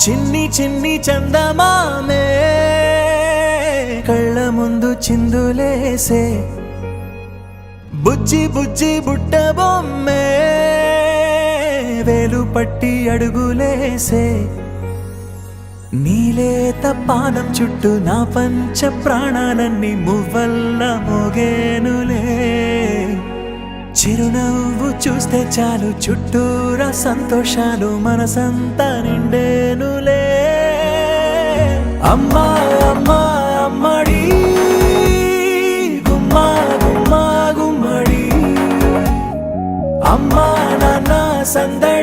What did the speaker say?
చిన్ని చిన్ని చందమామే కళ్ళ ముందు చిందులేసే బుజ్జి బుజ్జి బుట్ట బొమ్మే వేలు పట్టి అడుగులేసే నీలేత పానం చుట్టూ నా పంచ ప్రాణాలన్నీ మువ్వల్ల మోగేనులే చిరునవ్వు చూస్తే చాలు చుట్టూరా సంతోషాలు మనసంతా నిండేనులే అమ్మా అమ్మా అమ్మడి గుమ్మా గుమ్మా గుమ్మడి అమ్మా నాన్న సందడి